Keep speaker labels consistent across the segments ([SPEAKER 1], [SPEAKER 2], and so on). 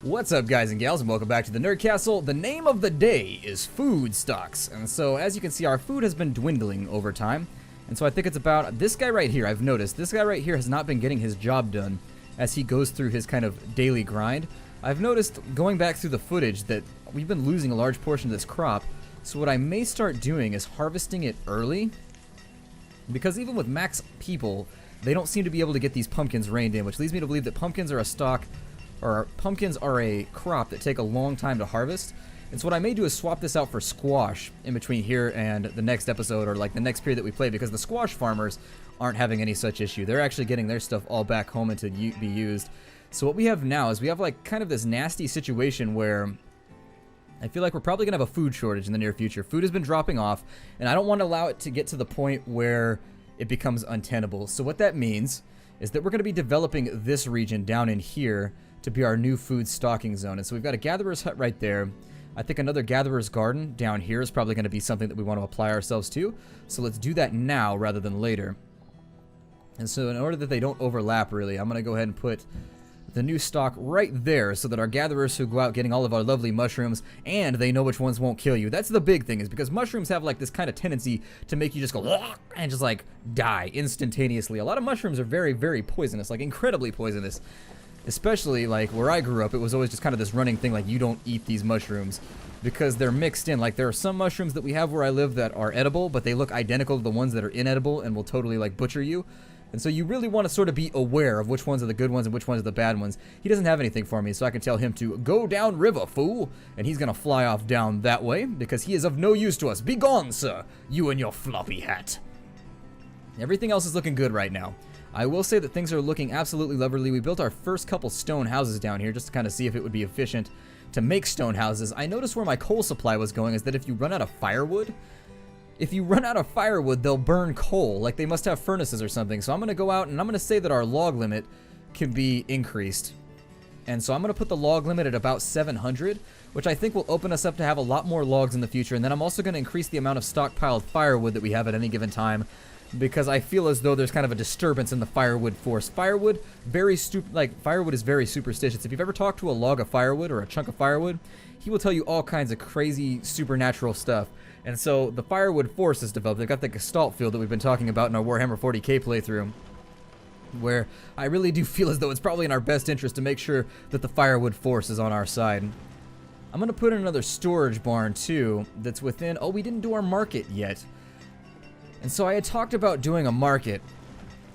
[SPEAKER 1] What's up, guys and gals, and welcome back to the Nerd Castle. The name of the day is food stocks, and so as you can see, our food has been dwindling over time. And so I think it's about this guy right here. I've noticed this guy right here has not been getting his job done as he goes through his kind of daily grind. I've noticed going back through the footage that we've been losing a large portion of this crop. So what I may start doing is harvesting it early, because even with max people, they don't seem to be able to get these pumpkins reined in, which leads me to believe that pumpkins are a stock, or pumpkins are a crop that take a long time to harvest. And so what I may do is swap this out for squash in between here and the next episode, or like the next period that we play, because the squash farmers aren't having any such issue. They're actually getting their stuff all back home and to be used. So what we have now is we have like kind of this nasty situation where I feel like we're probably gonna have a food shortage in the near future. Food has been dropping off, and I don't want to allow it to get to the point where it becomes untenable. So what that means is that we're gonna be developing this region down in here to be our new food stocking zone. And so we've got a gatherer's hut right there. I think another gatherer's garden down here is probably going to be something that we want to apply ourselves to. So let's do that now rather than later. And so in order that they don't overlap really, I'm going to go ahead and put the new stock right there so that our gatherers who go out getting all of our lovely mushrooms, and they know which ones won't kill you. That's the big thing, is because mushrooms have like this kind of tendency to make you just go and just like die instantaneously. A lot of mushrooms are very, very poisonous, like incredibly poisonous. Especially like where I grew up, it was always just kind of this running thing, like you don't eat these mushrooms because they're mixed in. Like there are some mushrooms that we have where I live that are edible, but they look identical to the ones that are inedible and will totally like butcher you. And so you really want to sort of be aware of which ones are the good ones and which ones are the bad ones. He doesn't have anything for me, so I can tell him to go down river, fool, and he's gonna fly off down that way because he is of no use to us. Be gone, sir, you and your floppy hat. Everything else is looking good right now. I will say that things are looking absolutely lovely. We built our first couple stone houses down here just to kind of see if it would be efficient to make stone houses. I noticed where my coal supply was going is that if you run out of firewood, they'll burn coal. Like they must have furnaces or something. So I'm going to go out and I'm going to say that our log limit can be increased. And so I'm going to put the log limit at about 700, which I think will open us up to have a lot more logs in the future. And then I'm also going to increase the amount of stockpiled firewood that we have at any given time, because I feel as though there's kind of a disturbance in the firewood force. Firewood is very superstitious. If you've ever talked to a log of firewood or a chunk of firewood, he will tell you all kinds of crazy supernatural stuff. And so the firewood force is developed. They've got the Gestalt field that we've been talking about in our Warhammer 40k playthrough, where I really do feel as though it's probably in our best interest to make sure that the firewood force is on our side. I'm going to put in another storage barn too that's within... Oh, we didn't do our market yet. And so I had talked about doing a market,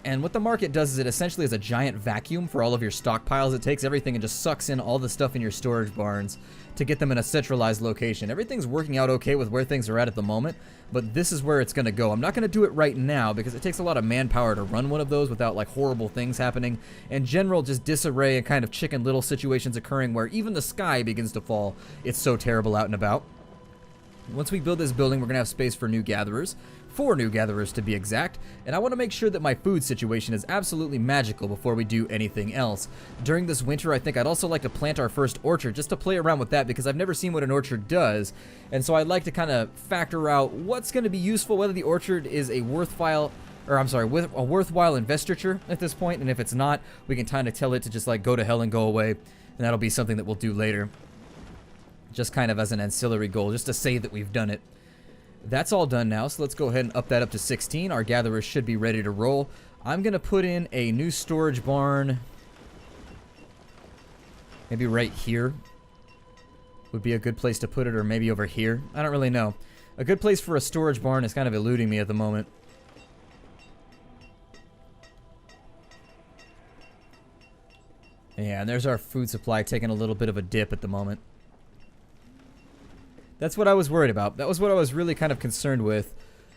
[SPEAKER 1] and what the market does is it essentially is a giant vacuum for all of your stockpiles. It takes everything and just sucks in all the stuff in your storage barns to get them in a centralized location. Everything's working out okay with where things are at the moment, but this is where it's going to go. I'm not going to do it right now because it takes a lot of manpower to run one of those without like horrible things happening. In general, just disarray and kind of Chicken Little situations occurring where even the sky begins to fall. It's so terrible out and about. Once we build this building, we're going to have space for new gatherers. 4 new gatherers to be exact, and I want to make sure that my food situation is absolutely magical before we do anything else. During this winter, I think I'd also like to plant our first orchard, just to play around with that, because I've never seen what an orchard does, and so I'd like to kind of factor out what's going to be useful, whether the orchard is a worthwhile investiture at this point, and if it's not, we can kind of tell it to just like go to hell and go away, and that'll be something that we'll do later. Just kind of as an ancillary goal, just to say that we've done it. That's all done now, so let's go ahead and up that up to 16. Our gatherers should be ready to roll. I'm going to put in a new storage barn. Maybe right here would be a good place to put it, or maybe over here. I don't really know. A good place for a storage barn is kind of eluding me at the moment. Yeah, and there's our food supply taking a little bit of a dip at the moment. That's what I was worried about. That was what I was really kind of concerned with,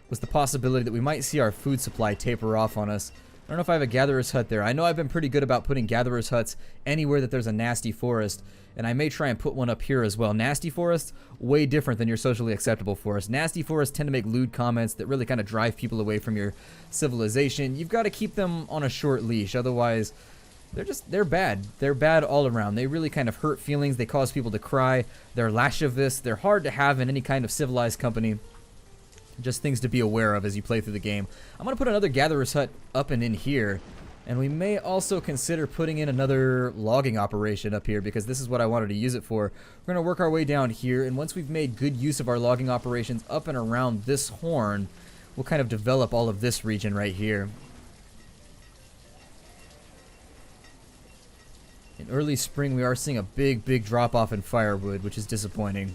[SPEAKER 1] was the possibility that we might see our food supply taper off on us. I don't know if I have a gatherer's hut there. I know I've been pretty good about putting gatherer's huts anywhere that there's a nasty forest, and I may try and put one up here as well. Nasty forests, way different than your socially acceptable forest. Nasty forests tend to make lewd comments that really kind of drive people away from your civilization. You've got to keep them on a short leash, otherwise they're bad. They're bad all around. They really kind of hurt feelings. They cause people to cry. They're lascivious. They're hard to have in any kind of civilized company. Just things to be aware of as you play through the game. I'm going to put another gatherer's hut up and in here. And we may also consider putting in another logging operation up here because this is what I wanted to use it for. We're going to work our way down here, and once we've made good use of our logging operations up and around this horn, we'll kind of develop all of this region right here. In early spring, we are seeing a big drop off in firewood, which is disappointing.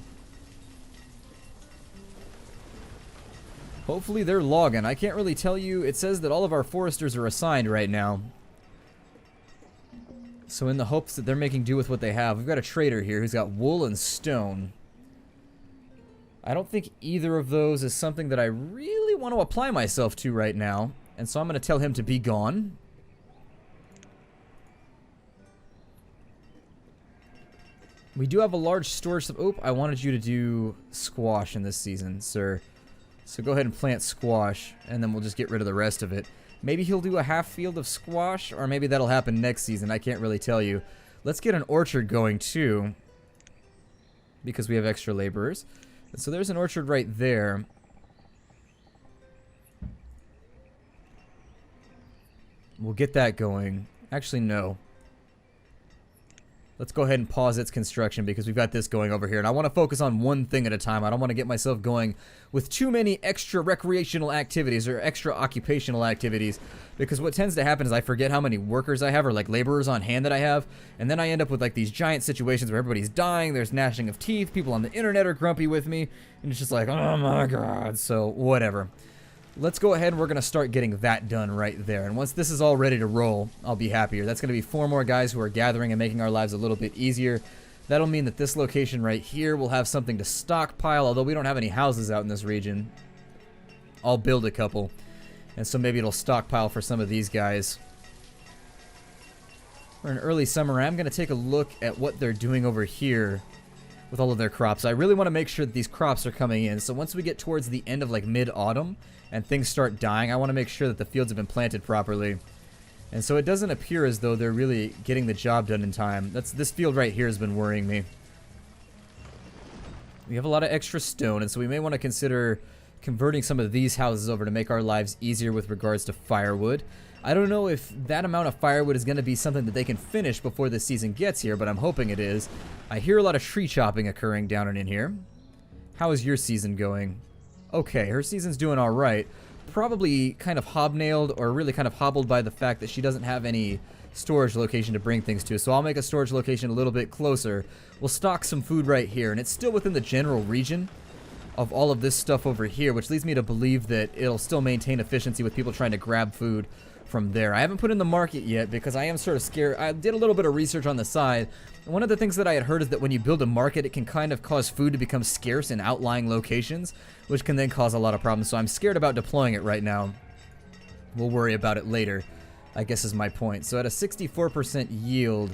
[SPEAKER 1] Hopefully they're logging. I can't really tell you. It says that all of our foresters are assigned right now. So in the hopes that they're making do with what they have, we've got a trader here who's got wool and stone. I don't think either of those is something that I really want to apply myself to right now. And so I'm going to tell him to be gone. We do have a large storage. Oh, I wanted you to do squash in this season, sir. So go ahead and plant squash, and then we'll just get rid of the rest of it. Maybe he'll do a half field of squash, or maybe that'll happen next season. I can't really tell you. Let's get an orchard going, too, because we have extra laborers. And so there's an orchard right there. We'll get that going. Actually, no. Let's go ahead and pause its construction because we've got this going over here. And I want to focus on one thing at a time. I don't want to get myself going with too many extra recreational activities or extra occupational activities. Because what tends to happen is I forget how many workers I have or like laborers on hand that I have. And then I end up with like these giant situations where everybody's dying. There's gnashing of teeth. People on the internet are grumpy with me. And it's just like, oh my god. So whatever. Let's go ahead and we're going to start getting that done right there. And once this is all ready to roll, I'll be happier. That's going to be 4 more guys who are gathering and making our lives a little bit easier. That'll mean that this location right here will have something to stockpile, although we don't have any houses out in this region. I'll build a couple. And so maybe it'll stockpile for some of these guys. We're in early summer. I'm going to take a look at what they're doing over here with all of their crops. I really want to make sure that these crops are coming in. So once we get towards the end of like mid-autumn, and things start dying, I want to make sure that the fields have been planted properly. And so it doesn't appear as though they're really getting the job done in time. This field right here has been worrying me. We have a lot of extra stone, and so we may want to consider converting some of these houses over to make our lives easier with regards to firewood. I don't know if that amount of firewood is going to be something that they can finish before this season gets here, but I'm hoping it is. I hear a lot of tree chopping occurring down and in here. How is your season going? Okay, her season's doing alright. Probably kind of hobnailed or really kind of hobbled by the fact that she doesn't have any storage location to bring things to. So I'll make a storage location a little bit closer. We'll stock some food right here, and it's still within the general region of all of this stuff over here, which leads me to believe that it'll still maintain efficiency with people trying to grab food from there. I haven't put in the market yet because I am sort of scared. I did a little bit of research on the side. One of the things that I had heard is that when you build a market, it can kind of cause food to become scarce in outlying locations, which can then cause a lot of problems. So I'm scared about deploying it right now. We'll worry about it later, I guess is my point. So at a 64% yield,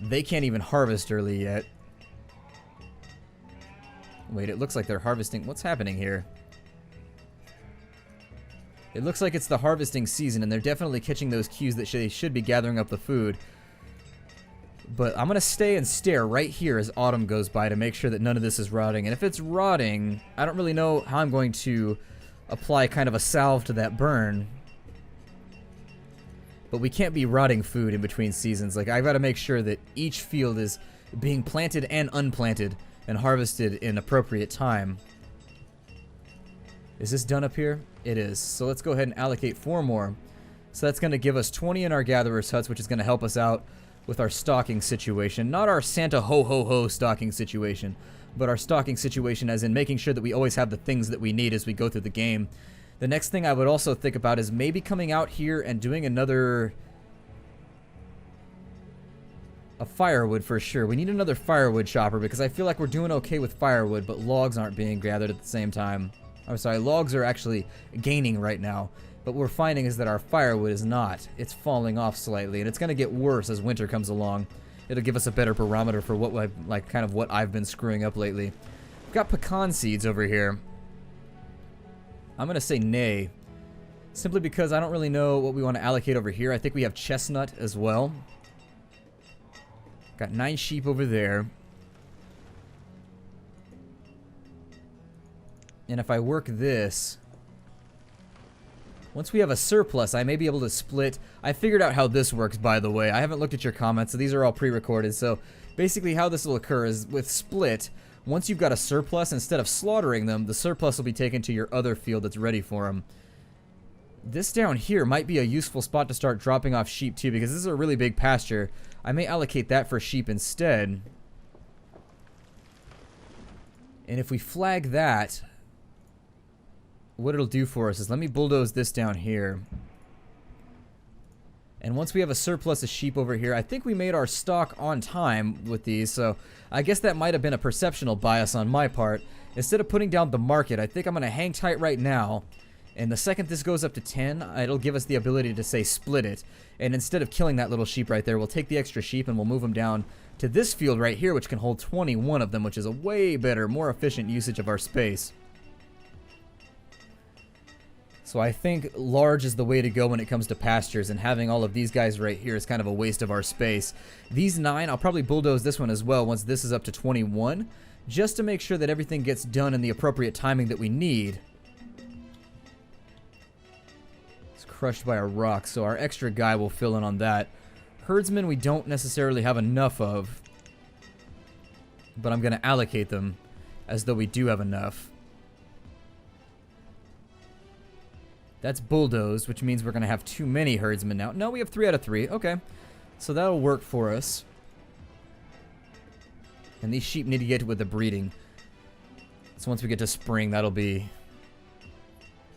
[SPEAKER 1] they can't even harvest early yet. Wait, it looks like they're harvesting. What's happening here? It looks like it's the harvesting season, and they're definitely catching those cues that they should be gathering up the food. But I'm going to stay and stare right here as autumn goes by to make sure that none of this is rotting. And if it's rotting, I don't really know how I'm going to apply kind of a salve to that burn. But we can't be rotting food in between seasons. Like, I've got to make sure that each field is being planted and unplanted and harvested in appropriate time. Is this done up here? It is. So let's go ahead and allocate 4 more. So that's going to give us 20 in our gatherer's huts, which is going to help us out with our stocking situation. Not our Santa ho-ho-ho stocking situation, but our stocking situation as in making sure that we always have the things that we need as we go through the game. The next thing I would also think about is maybe coming out here and doing a firewood for sure. We need another firewood chopper because I feel like we're doing okay with firewood, but logs aren't being gathered at the same time. I'm sorry, logs are actually gaining right now, but what we're finding is that our firewood is not. It's falling off slightly, and it's going to get worse as winter comes along. It'll give us a better barometer for what what I've been screwing up lately. We've got pecan seeds over here. I'm going to say nay, simply because I don't really know what we want to allocate over here. I think we have chestnut as well. Got 9 sheep over there. And if I work this, Once we have a surplus, I may be able to split. I figured out how this works, by the way. I haven't looked at your comments, so these are all pre-recorded. So basically how this will occur is with split, once you've got a surplus, instead of slaughtering them, the surplus will be taken to your other field that's ready for them. This down here might be a useful spot to start dropping off sheep too, because this is a really big pasture. I may allocate that for sheep instead. And if we flag that, what it'll do for us is, let me bulldoze this down here. And once we have a surplus of sheep over here, I think we made our stock on time with these, so I guess that might have been a perceptional bias on my part. Instead of putting down the market, I think I'm going to hang tight right now. And the second this goes up to 10, it'll give us the ability to say split it. And instead of killing that little sheep right there, we'll take the extra sheep and we'll move them down to this field right here, which can hold 21 of them, which is a way better, more efficient usage of our space. So I think large is the way to go when it comes to pastures, and having all of these guys right here is kind of a waste of our space. These 9, I'll probably bulldoze this one as well once this is up to 21, just to make sure that everything gets done in the appropriate timing that we need. It's crushed by a rock, so our extra guy will fill in on that. Herdsmen we don't necessarily have enough of, but I'm going to allocate them as though we do have enough. That's bulldozed, which means we're going to have too many herdsmen now. No, we have 3 out of 3. Okay. So that'll work for us. And these sheep need to get with the breeding. So once we get to spring, that'll be...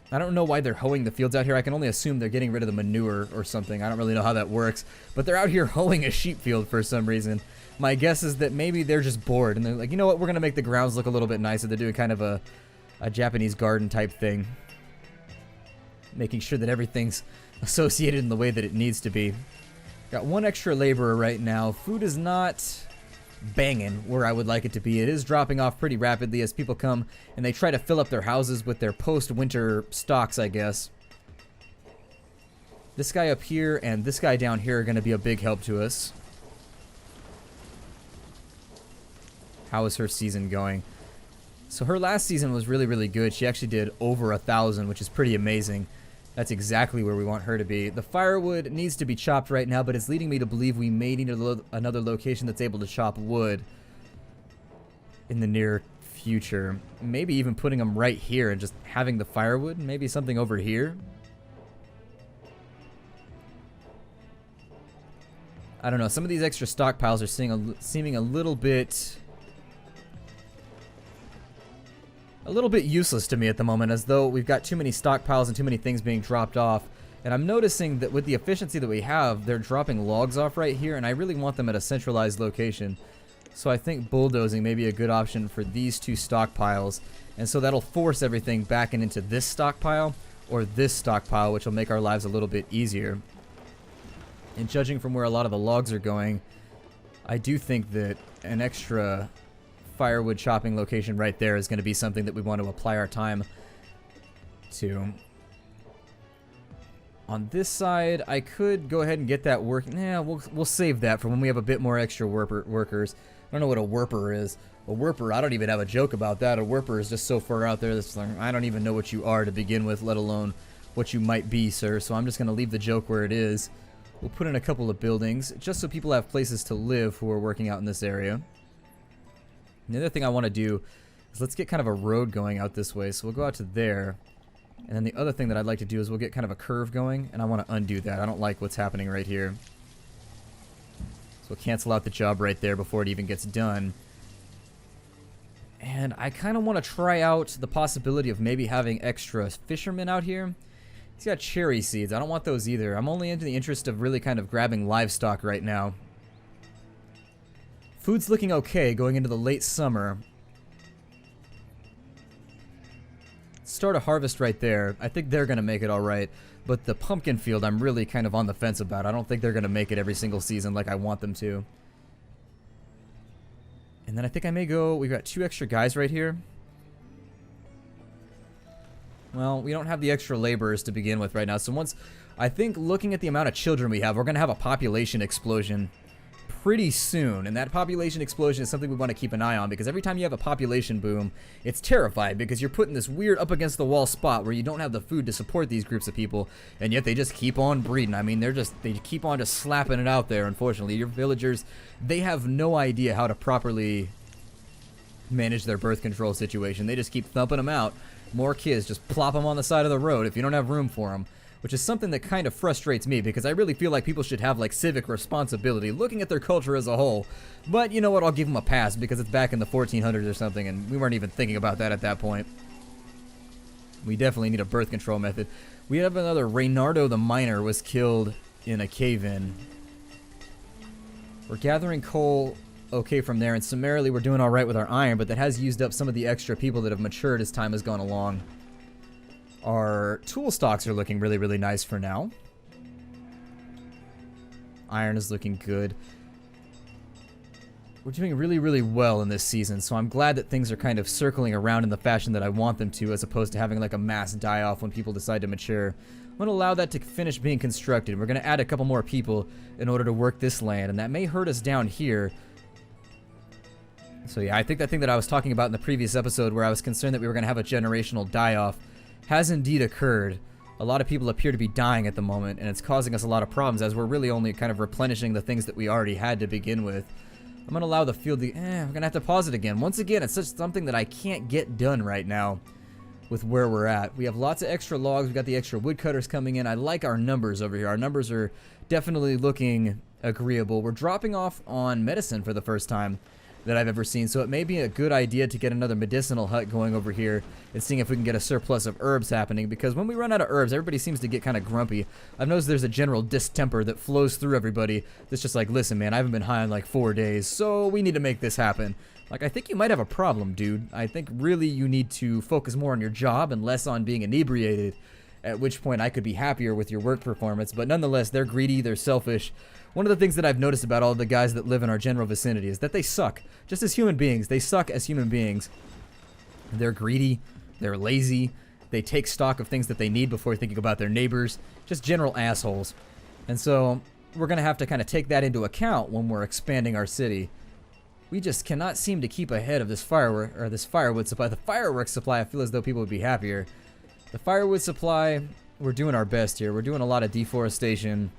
[SPEAKER 1] I don't know why they're hoeing the fields out here. I can only assume they're getting rid of the manure or something. I don't really know how that works. But they're out here hoeing a sheep field for some reason. My guess is that maybe they're just bored. And they're like, you know what? We're going to make the grounds look a little bit nicer. They're doing kind of a Japanese garden type thing. Making sure that everything's associated in the way that it needs to be. Got 1 extra laborer right now. Food is not banging where I would like it to be. It is dropping off pretty rapidly as people come and they try to fill up their houses with their post-winter stocks, I guess. This guy up here and this guy down here are going to be a big help to us. How is her season going? So her last season was really, really good. She actually did over 1,000, which is pretty amazing. That's exactly where we want her to be. The firewood needs to be chopped right now, but it's leading me to believe we may need another location that's able to chop wood in the near future. Maybe even putting them right here and just having the firewood. Maybe something over here. I don't know. Some of these extra stockpiles are seeming a little bit useless to me at the moment, as though we've got too many stockpiles and too many things being dropped off. And I'm noticing that with the efficiency that we have, they're dropping logs off right here, and I really want them at a centralized location. So I think bulldozing may be a good option for these 2 stockpiles. And so that'll force everything back into this stockpile or this stockpile, which will make our lives a little bit easier. And judging from where a lot of the logs are going, I do think that an extra firewood chopping location right there is going to be something that we want to apply our time to. On this side, I could go ahead and get that working. Yeah, we'll save that for when we have a bit more extra workers. I don't know what a werper is. A werper, I don't even have a joke about that. A werper is just so far out there that's like, I don't even know what you are to begin with, let alone what you might be, sir. So I'm just going to leave the joke where it is. We'll put in a couple of buildings just so people have places to live who are working out in this area. The other thing I want to do is let's get kind of a road going out this way. So we'll go out to there. And then the other thing that I'd like to do is we'll get kind of a curve going. And I want to undo that. I don't like what's happening right here. So we'll cancel out the job right there before it even gets done. And I kind of want to try out the possibility of maybe having extra fishermen out here. He's got cherry seeds. I don't want those either. I'm only into the interest of really kind of grabbing livestock right now. Food's looking okay going into the late summer. Start a harvest right there. I think they're going to make it all right. But the pumpkin field, I'm really kind of on the fence about. I don't think they're going to make it every single season like I want them to. And then I think I may go... We've got 2 extra guys right here. Well, we don't have the extra laborers to begin with right now. So once... I think looking at the amount of children we have, we're going to have a population explosion pretty soon, and that population explosion is something we want to keep an eye on, because every time you have a population boom, it's terrifying, because you're put in this weird up against the wall spot where you don't have the food to support these groups of people, and yet they just keep on breeding. I mean, they keep on just slapping it out there. Unfortunately, your villagers, they have no idea how to properly manage their birth control situation. They just keep thumping them out. More kids, just plop them on the side of the road if you don't have room for them. Which is something that kind of frustrates me, because I really feel like people should have like civic responsibility looking at their culture as a whole. But you know what, I'll give them a pass, because it's back in the 1400s or something, and we weren't even thinking about that at that point. We definitely need a birth control method. We have another Reynardo the Miner was killed in a cave-in. We're gathering coal okay from there, and summarily we're doing alright with our iron, but that has used up some of the extra people that have matured as time has gone along. Our tool stocks are looking really, really nice for now. Iron is looking good. We're doing really, really well in this season, so I'm glad that things are kind of circling around in the fashion that I want them to, as opposed to having like a mass die-off when people decide to mature. I'm going to allow that to finish being constructed. We're going to add a couple more people in order to work this land, and that may hurt us down here. So yeah, I think that thing that I was talking about in the previous episode, where I was concerned that we were going to have a generational die-off, has indeed occurred. A lot of people appear to be dying at the moment, and it's causing us a lot of problems, as we're really only kind of replenishing the things that we already had to begin with. I'm going to allow the field to... we're going to have to pause it again. Once again, it's just something that I can't get done right now with where we're at. We have lots of extra logs. We got the extra woodcutters coming in. I like our numbers over here. Our numbers are definitely looking agreeable. We're dropping off on medicine for the first time that I've ever seen, so it may be a good idea to get another medicinal hut going over here and seeing if we can get a surplus of herbs happening, because when we run out of herbs, everybody seems to get kind of grumpy. I've noticed there's a general distemper that flows through everybody that's just like, listen man, I haven't been high in like 4 days, so we need to make this happen. Like, I think you might have a problem, dude. I think really you need to focus more on your job and less on being inebriated, at which point I could be happier with your work performance. But nonetheless, they're greedy, they're selfish. One of the things that I've noticed about all the guys that live in our general vicinity is that they suck. Just as human beings, they suck as human beings. They're greedy, they're lazy, they take stock of things that they need before thinking about their neighbors. Just general assholes. And so, we're going to have to kind of take that into account when we're expanding our city. We just cannot seem to keep ahead of this firewood supply. The fireworks supply, I feel as though people would be happier. The firewood supply, we're doing our best here. We're doing a lot of deforestation.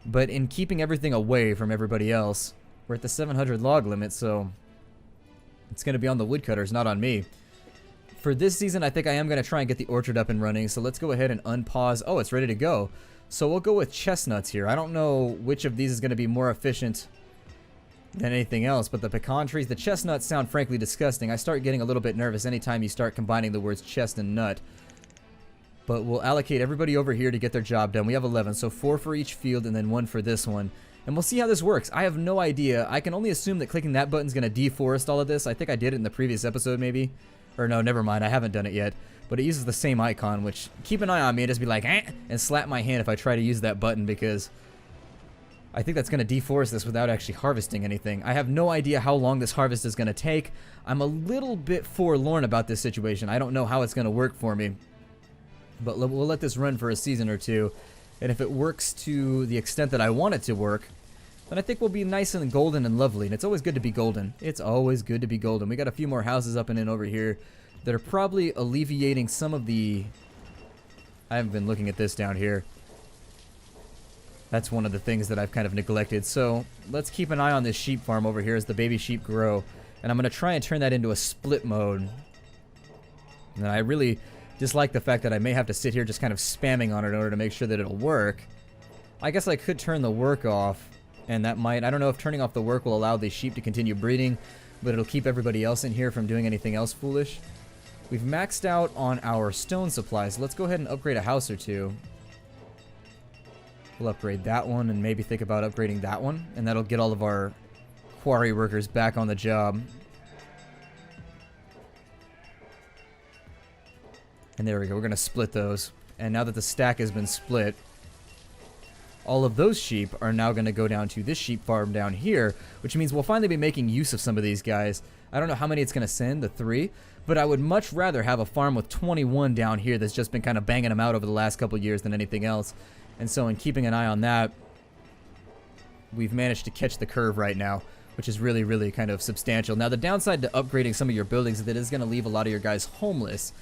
[SPEAKER 1] But in keeping everything away from everybody else, we're at the 700 log limit, so it's going to be on the woodcutters, not on me. For this season, I think I am going to try and get the orchard up and running, so let's go ahead and unpause. Oh, it's ready to go. So we'll go with chestnuts here. I don't know which of these is going to be more efficient than anything else, but the pecan trees, the chestnuts sound frankly disgusting. I start getting a little bit nervous anytime you start combining the words chest and nut. But we'll allocate everybody over here to get their job done. We have 11, so 4 for each field and then 1 for this one. And we'll see how this works. I have no idea. I can only assume that clicking that button is going to deforest all of this. I think I did it in the previous episode, maybe. Or no, never mind. I haven't done it yet. But it uses the same icon, which, keep an eye on me and just be like, and slap my hand if I try to use that button, because I think that's going to deforest this without actually harvesting anything. I have no idea how long this harvest is going to take. I'm a little bit forlorn about this situation. I don't know how it's going to work for me. But we'll let this run for a season or two, and if it works to the extent that I want it to work, then I think we'll be nice and golden and lovely. And it's always good to be golden. It's always good to be golden. We got a few more houses up and in over here that are probably alleviating some of the... I haven't been looking at this down here. That's one of the things that I've kind of neglected. So let's keep an eye on this sheep farm over here as the baby sheep grow, and I'm going to try and turn that into a split mode. And I really dislike the fact that I may have to sit here just kind of spamming on it in order to make sure that it'll work. I guess I could turn the work off, and that might... I don't know if turning off the work will allow the sheep to continue breeding, but it'll keep everybody else in here from doing anything else foolish. We've maxed out on our stone supplies. Let's go ahead and upgrade a house or two. We'll upgrade that one and maybe think about upgrading that one, and that'll get all of our quarry workers back on the job. And there we go, we're going to split those. And now that the stack has been split, all of those sheep are now going to go down to this sheep farm down here, which means we'll finally be making use of some of these guys. I don't know how many it's going to send, the 3, but I would much rather have a farm with 21 down here that's just been kind of banging them out over the last couple years than anything else. And so in keeping an eye on that, we've managed to catch the curve right now, which is really, really kind of substantial. Now, the downside to upgrading some of your buildings is that it is going to leave a lot of your guys homeless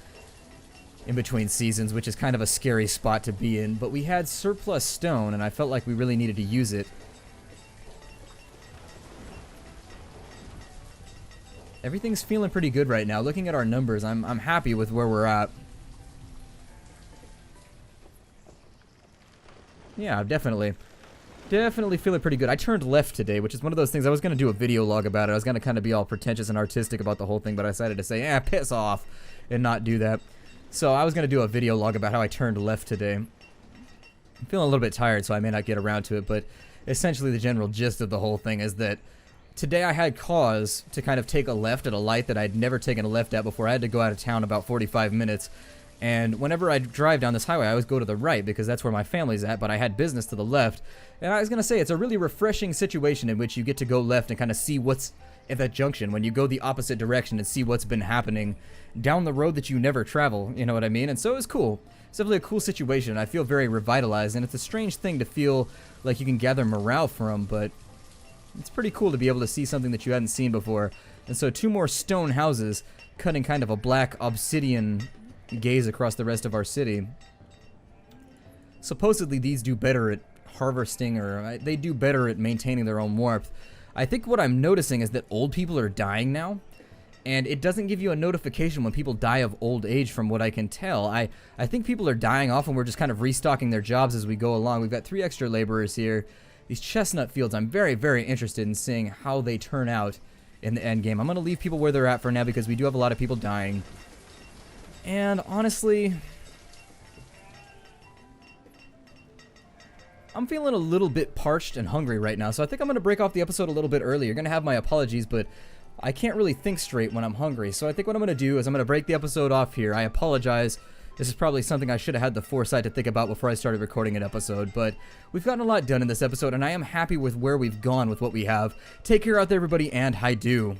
[SPEAKER 1] in between seasons, which is kind of a scary spot to be in. But we had surplus stone, and I felt like we really needed to use it. Everything's feeling pretty good right now. Looking at our numbers, I'm happy with where we're at. Yeah, definitely feeling pretty good. I turned left today, which is one of those things. I was going to do a video log about it. I was going to kind of be all pretentious and artistic about the whole thing, but I decided to say, piss off, and not do that. So I was going to do a video log about how I turned left today. I'm feeling a little bit tired, so I may not get around to it, but essentially the general gist of the whole thing is that today I had cause to kind of take a left at a light that I'd never taken a left at before. I had to go out of town about 45 minutes. And whenever I drive down this highway, I always go to the right because that's where my family's at, but I had business to the left. And I was going to say, it's a really refreshing situation in which you get to go left and kind of see what's at that junction when you go the opposite direction and see what's been happening down the road that you never travel, you know what I mean? And so it was cool. It's definitely a cool situation. I feel very revitalized, and it's a strange thing to feel like you can gather morale from, but it's pretty cool to be able to see something that you hadn't seen before. And so 2 more stone houses cutting kind of a black obsidian gaze across the rest of our city. Supposedly these do better at harvesting, or they do better at maintaining their own warmth. I think what I'm noticing is that old people are dying now, and it doesn't give you a notification when people die of old age from what I can tell. I think people are dying off and we're just kind of restocking their jobs as we go along. We've got 3 extra laborers here. These chestnut fields, I'm very, very interested in seeing how they turn out in the end game. I'm going to leave people where they're at for now because we do have a lot of people dying. And honestly, I'm feeling a little bit parched and hungry right now, so I think I'm going to break off the episode a little bit early. You're going to have my apologies, but I can't really think straight when I'm hungry. So I think what I'm going to do is I'm going to break the episode off here. I apologize. This is probably something I should have had the foresight to think about before I started recording an episode, but we've gotten a lot done in this episode, and I am happy with where we've gone with what we have. Take care out there, everybody, and hi-do.